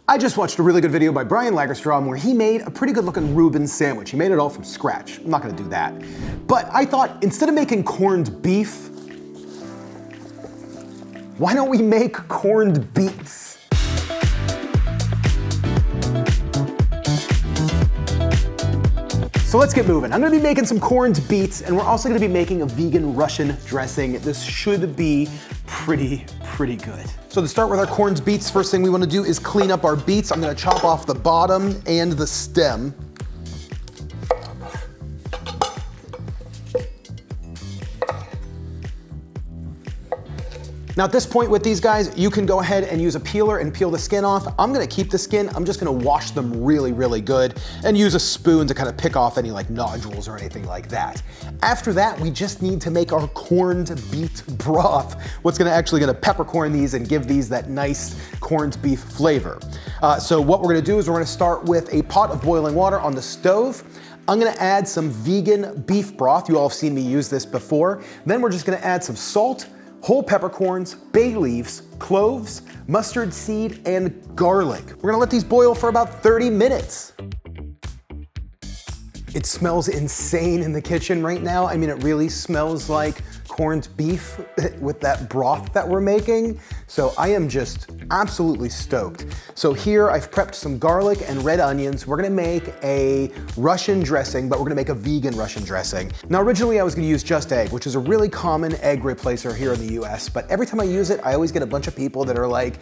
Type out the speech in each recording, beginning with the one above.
I just watched a really good video by Brian Lagerstrom where he made a pretty good looking Reuben sandwich. He made it all from scratch. I'm not gonna do that. But I thought instead of making corned beef, why don't we make corned beets? So let's get moving. I'm gonna be making some corned beets, and we're also gonna be making a vegan Russian dressing. This should be pretty good. So to start with our corned beets, first thing we wanna do is clean up our beets. I'm gonna chop off the bottom and the stem. Now at this point with these guys, you can go ahead and use a peeler and peel the skin off. I'm gonna keep the skin. I'm just gonna wash them really good and use a spoon to kind of pick off any like nodules or anything like that. After that, we just need to make our corned beet broth. What's actually gonna peppercorn these and give these that nice corned beef flavor. So what we're gonna do is we're gonna start with a pot of boiling water on the stove. I'm gonna add some vegan beef broth. You all have seen me use this before. Then we're just gonna add some salt, whole peppercorns, bay leaves, cloves, mustard seed, and garlic. We're gonna let these boil for about 30 minutes. It smells insane in the kitchen right now. I mean, it really smells like corned beef with that broth that we're making. So I am just absolutely stoked. So here I've prepped some garlic and red onions. We're gonna make a Russian dressing, but we're gonna make a vegan Russian dressing. Now originally I was gonna use Just Egg, which is a really common egg replacer here in the US, but every time I use it, I always get a bunch of people that are like,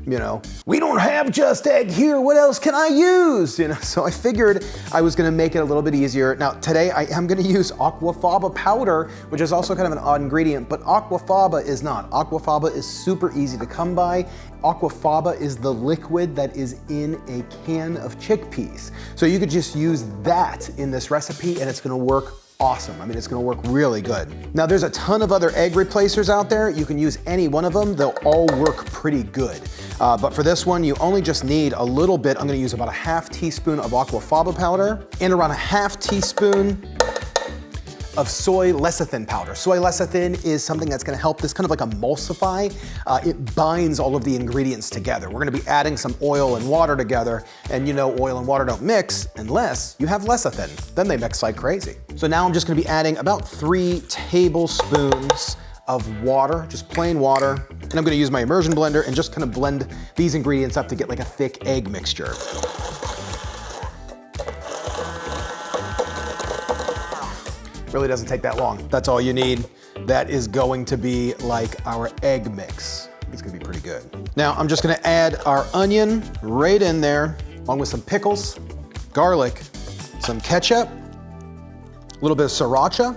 you know, we don't have Just Egg here, what else can I use? You know, so I figured I was gonna make it a little bit easier. Now today I am gonna use aquafaba powder, which is also kind of an odd ingredient, but aquafaba is not. Aquafaba is super easy to come by. Aquafaba is the liquid that is in a can of chickpeas. So you could just use that in this recipe and it's gonna work awesome. I mean, it's gonna work really good. Now there's a ton of other egg replacers out there. You can use any one of them. They'll all work pretty good. But for this one, you only just need a little bit. I'm gonna use about a half teaspoon of aquafaba powder and around a half teaspoon of soy lecithin powder. Soy lecithin is something that's gonna help this kind of like emulsify. It binds all of the ingredients together. We're gonna be adding some oil and water together, and you know oil and water don't mix unless you have lecithin. Then they mix like crazy. So now I'm just gonna be adding about 3 tablespoons of water, just plain water. And I'm gonna use my immersion blender and just kind of blend these ingredients up to get like a thick egg mixture. Really doesn't take that long. That's all you need. That is going to be like our egg mix. It's gonna be pretty good. Now I'm just gonna add our onion right in there, along with some pickles, garlic, some ketchup, a little bit of sriracha.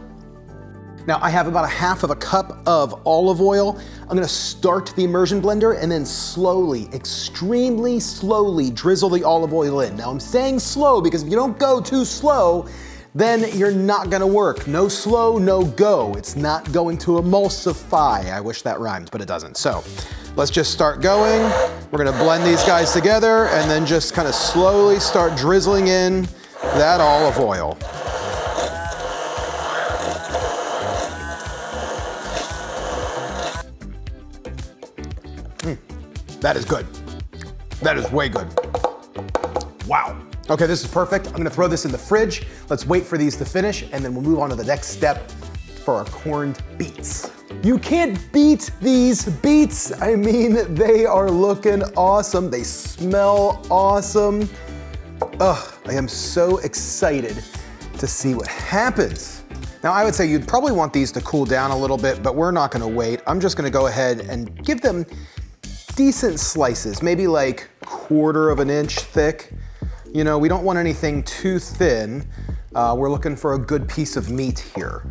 Now I have about a half of a cup of olive oil. I'm gonna start the immersion blender and then slowly, extremely slowly drizzle the olive oil in. Now I'm saying slow because if you don't go too slow, then you're not gonna work. No slow, no go. It's not going to emulsify. I wish that rhymed, but it doesn't. So let's just start going. We're gonna blend these guys together and then just kind of slowly start drizzling in that olive oil. That is good. That is way good. Wow. Okay, this is perfect. I'm gonna throw this in the fridge. Let's wait for these to finish and then we'll move on to the next step for our corned beets. You can't beat these beets. I mean, they are looking awesome. They smell awesome. Ugh, I am so excited to see what happens. Now I would say you'd probably want these to cool down a little bit, but we're not gonna wait. I'm just gonna go ahead and give them decent slices, maybe like 1/4 of an inch thick. You know, we don't want anything too thin. We're looking for a good piece of meat here.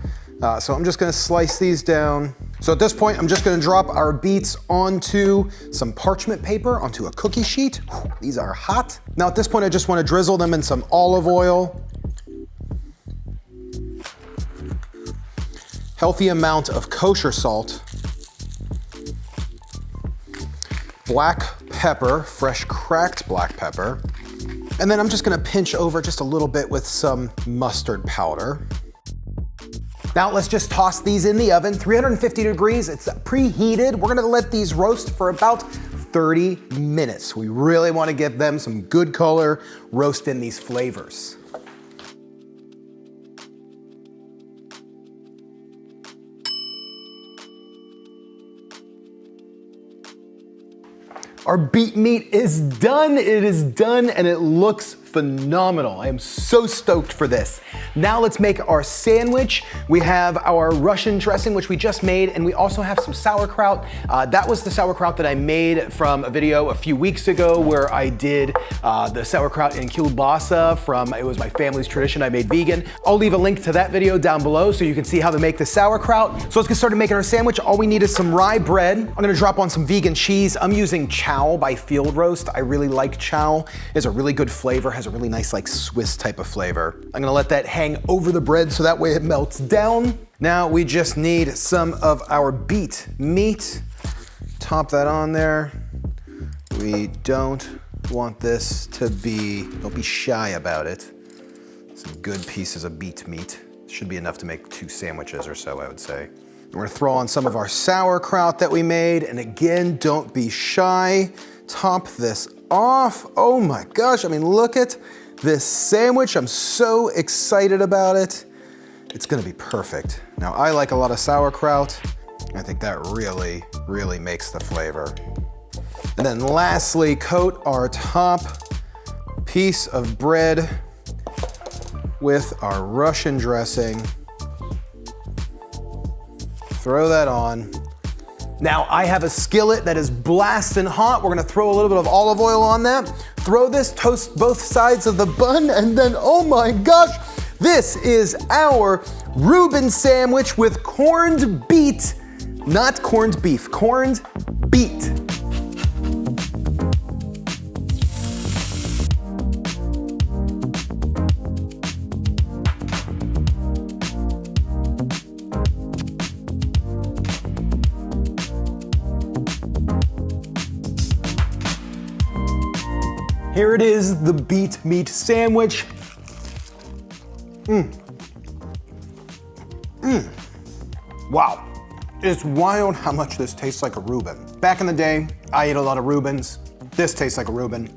So I'm just gonna slice these down. So at this point, I'm just gonna drop our beets onto some parchment paper, onto a cookie sheet. Whew, these are hot. Now at this point, I just wanna drizzle them in some olive oil. Healthy amount of kosher salt. Black pepper, fresh cracked black pepper. And then I'm just gonna pinch over just a little bit with some mustard powder. Now let's just toss these in the oven, 350 degrees, it's preheated. We're gonna let these roast for about 30 minutes. We really want to give them some good color, roast in these flavors. Our beet meat is done. It is done and it looks phenomenal. I am so stoked for this. Now let's make our sandwich. We have our Russian dressing, which we just made, and we also have some sauerkraut. That was the sauerkraut that I made from a video a few weeks ago where I did the sauerkraut in kielbasa from, it was my family's tradition, I made vegan. I'll leave a link to that video down below so you can see how to make the sauerkraut. So let's get started making our sandwich. All we need is some rye bread. I'm gonna drop on some vegan cheese. I'm using Chow by Field Roast. I really like Chow. It's a really good flavor, has a really nice like Swiss type of flavor. I'm gonna let that hang over the bread so that way it melts down. Now we just need some of our beet meat. Top that on there. We don't want this to be, don't be shy about it. Some good pieces of beet meat. Should be enough to make 2 sandwiches or so, I would say. We're gonna throw on some of our sauerkraut that we made, and again, don't be shy. Top this off. Oh my gosh, I mean, look at this sandwich. I'm so excited about it. It's gonna be perfect. Now, I like a lot of sauerkraut. I think that really, really makes the flavor. And then lastly, coat our top piece of bread with our Russian dressing. Throw that on. Now I have a skillet that is blasting hot. We're gonna throw a little bit of olive oil on that. Throw this, toast both sides of the bun, and then, oh my gosh, this is our Reuben sandwich with corned beet, not corned beef, corned beet. Here it is, the beet meat sandwich. Wow, it's wild how much this tastes like a Reuben. Back in the day, I ate a lot of Reubens. This tastes like a Reuben.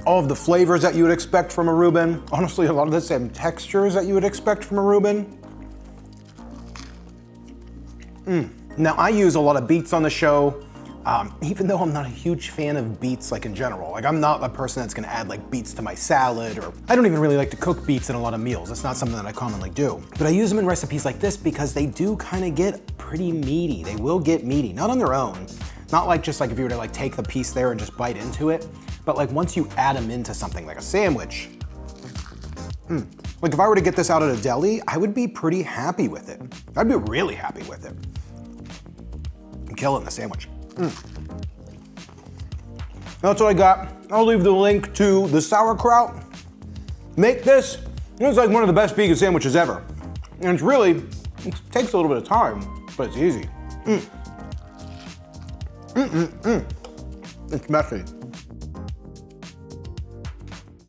All of the flavors that you would expect from a Reuben. Honestly, a lot of the same textures that you would expect from a Reuben. Now, I use a lot of beets on the show. Even though I'm not a huge fan of beets like in general. Like I'm not a person that's gonna add like beets to my salad, or I don't even really like to cook beets in a lot of meals. That's not something that I commonly do. But I use them in recipes like this because they do kind of get pretty meaty. They will get meaty, not on their own. Not like just like if you were to like take the piece there and just bite into it, but like once you add them into something like a sandwich. Like if I were to get this out at a deli, I would be pretty happy with it. I'd be really happy with it. And kill it in the sandwich. That's what I got. I'll leave the link to the sauerkraut. Make this. It's like one of the best vegan sandwiches ever. And it's really, it takes a little bit of time, but it's easy. It's messy.